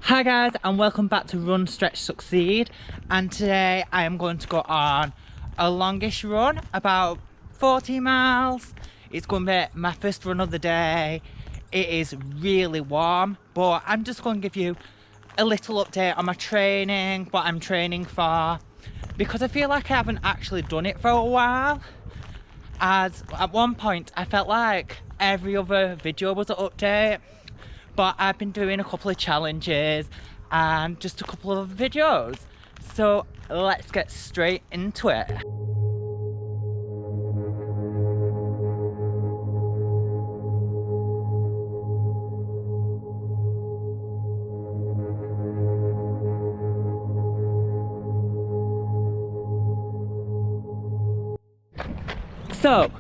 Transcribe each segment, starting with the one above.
Hi guys, and welcome back to Run, Stretch, Succeed. And today I am going to go on a longish run, about 40 miles. It's going to be my first run of the day. It is really warm, but I'm just going to give you a little update on my training, what I'm training for, because I feel like I haven't actually done it for a while. As at one point I felt like every other video was an update, but I've been doing a couple of challenges and just a couple of videos. So let's get straight into it. So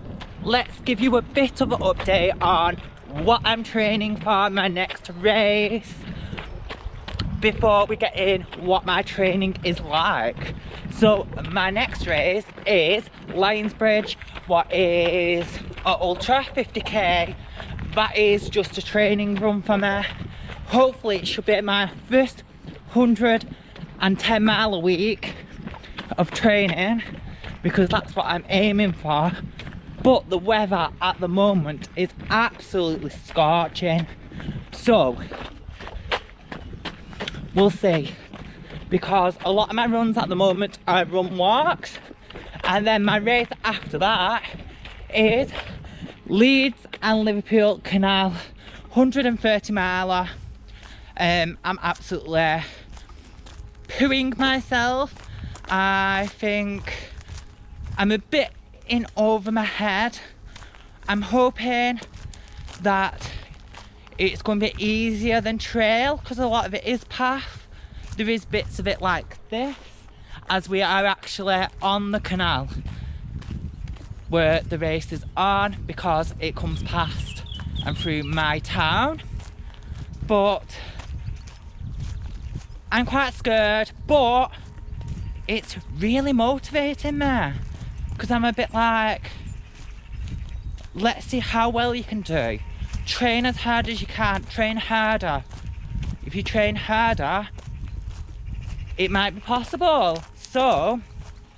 let's give you a bit of an update on what I'm training for my next race before we get in what my training is like. So my next race is Lionsbridge, what is an ultra 50k. That is just a training run for me. Hopefully it should be my first 110 mile a week of training, because that's what I'm aiming for. But the weather at the moment is absolutely scorching, so we'll see, because a lot of my runs at the moment are run walks, and then my race after that is Leeds and Liverpool Canal 130 miler. I'm absolutely pooing myself. I think I'm a bit in over my head. I'm hoping that it's going to be easier than trail, because a lot of it is path. There is bits of it like this, as we are actually on the canal where the race is on, because it comes past and through my town. But I'm quite scared, but it's really motivating me, because I'm a bit like, let's see how well you can do. Train as hard as you can, train harder. If you train harder, it might be possible. So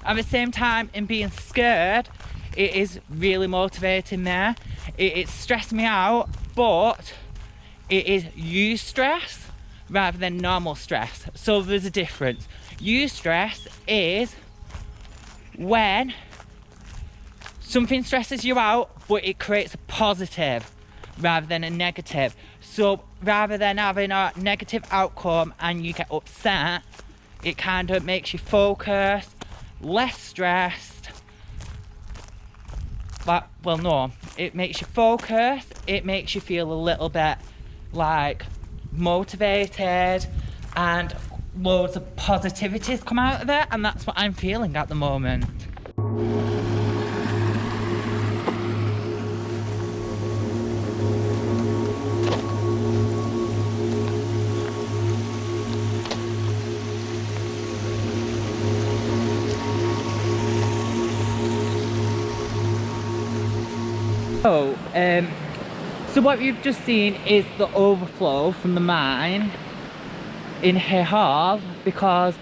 at the same time, in being scared, it is really motivating me. It's stressed me out, but it is eustress rather than normal stress. So there's a difference. Eustress is when something stresses you out, but it creates a positive rather than a negative. So rather than having a negative outcome and you get upset, it kind of makes you focus, less stressed. But, well, no, it makes you focus, it makes you feel a little bit like motivated, and loads of positivities come out of it, and that's what I'm feeling at the moment. So what you've just seen is the overflow from the mine in Hay Hall, because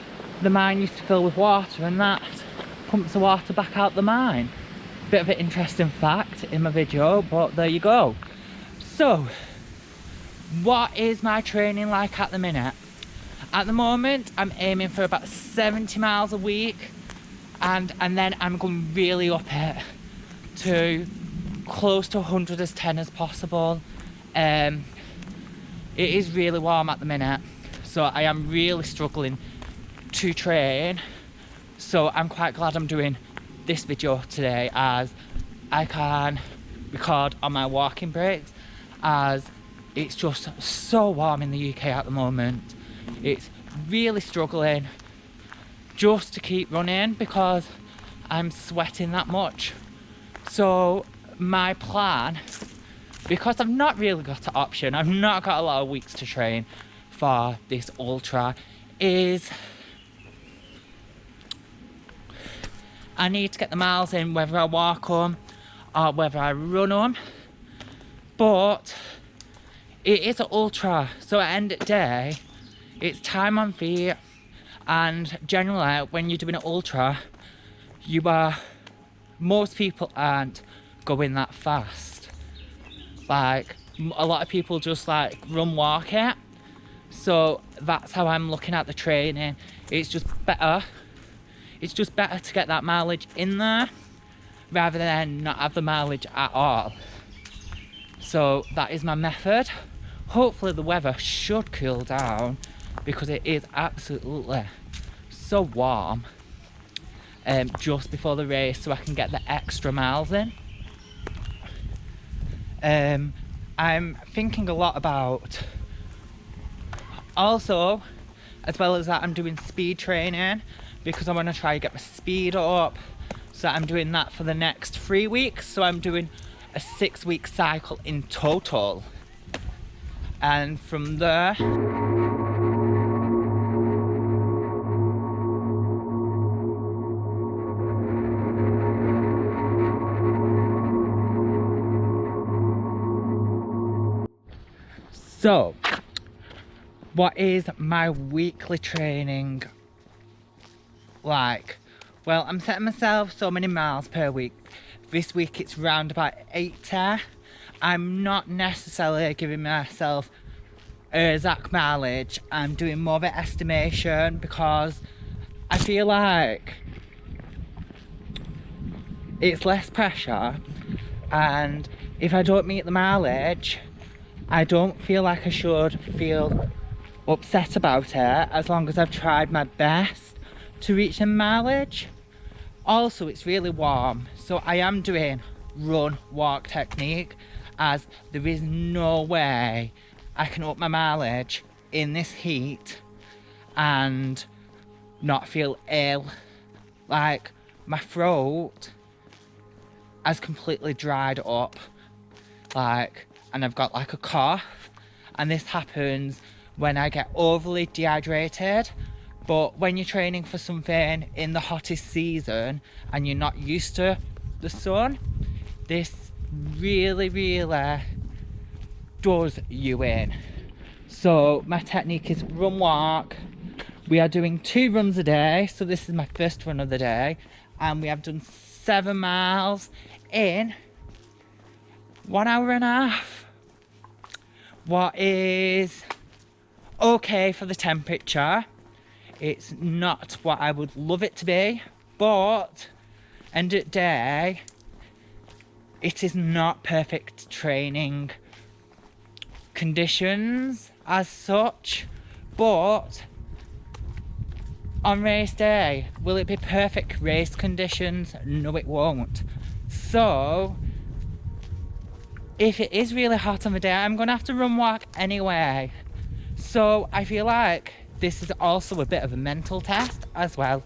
the mine used to fill with water and that pumps the water back out the mine. Bit of an interesting fact in my video, but there you go. So what is my training like at the minute? At the moment I'm aiming for about 70 miles a week, and then I'm going really up it to close to 110 as possible. It is really warm at the minute, so I am really struggling to train. So I'm quite glad I'm doing this video today, as I can record on my walking breaks, as it's just so warm in the UK at the moment. It's really struggling just to keep running because I'm sweating that much. So my plan, because I've not really got an option, I've not got a lot of weeks to train for this ultra, is I need to get the miles in, whether I walk them or whether I run them. But it is an ultra, so at the end of the day, it's time on feet, and generally when you're doing an ultra, most people aren't going that fast. Like, a lot of people just like run walk it. So that's how I'm looking at the training. It's just better to get that mileage in there rather than not have the mileage at all. So that is my method. Hopefully the weather should cool down, because it is absolutely so warm just before the race, so I can get the extra miles in. I'm thinking a lot about, also, as well as that, I'm doing speed training because I want to try to get my speed up. So I'm doing that for the next 3 weeks. So I'm doing a 6-week cycle in total. And from there, so what is my weekly training like? Well, I'm setting myself so many miles per week. This week it's round about 80. I'm not necessarily giving myself exact mileage. I'm doing more of an estimation because I feel like it's less pressure, and if I don't meet the mileage, I don't feel like I should feel upset about it, as long as I've tried my best to reach the mileage. Also, it's really warm, so I am doing run walk technique, as there is no way I can up my mileage in this heat and not feel ill. Like, my throat has completely dried up, like, and I've got like a cough, and this happens when I get overly dehydrated. But when you're training for something in the hottest season and you're not used to the sun, this really does you in. So my technique is run walk. We are doing 2 runs a day, so this is my first run of the day, and we have done 7 miles in 1 hour and a half. What is okay for the temperature. It's not what I would love it to be, but end of the day, it is not perfect training conditions as such. But on race day, will it be perfect race conditions? No, it won't. So if it is really hot on the day, I'm gonna have to run walk anyway. So I feel like this is also a bit of a mental test as well,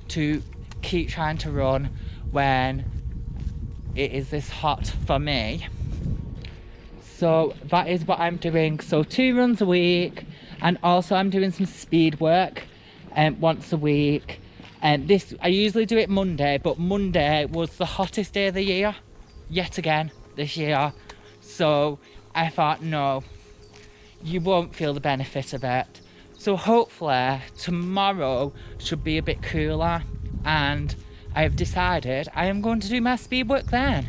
to keep trying to run when it is this hot for me. So that is what I'm doing. So 2 runs a week, and also I'm doing some speed work once a week. And this, I usually do it Monday, but Monday was the hottest day of the year yet again this year. So I thought, no, you won't feel the benefit of it. So hopefully tomorrow should be a bit cooler, and I have decided I am going to do my speed work then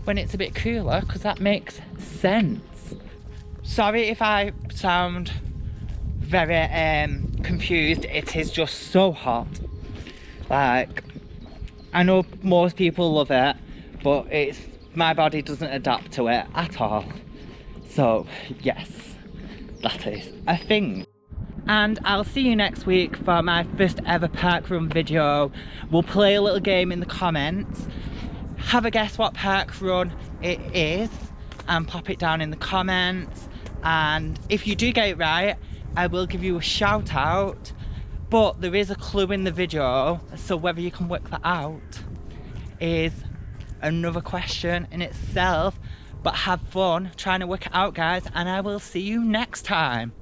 when it's a bit cooler, because that makes sense. Sorry if I sound very confused. It is just so hot. Like, I know most people love it, but my body doesn't adapt to it at all. So yes, that is a thing. And I'll see you next week for my first ever park run video. We'll play a little game in the comments. Have a guess what park run it is and pop it down in the comments. And if you do get it right, I will give you a shout out. But there is a clue in the video, so whether you can work that out is another question in itself. But have fun trying to work it out, guys, and I will see you next time.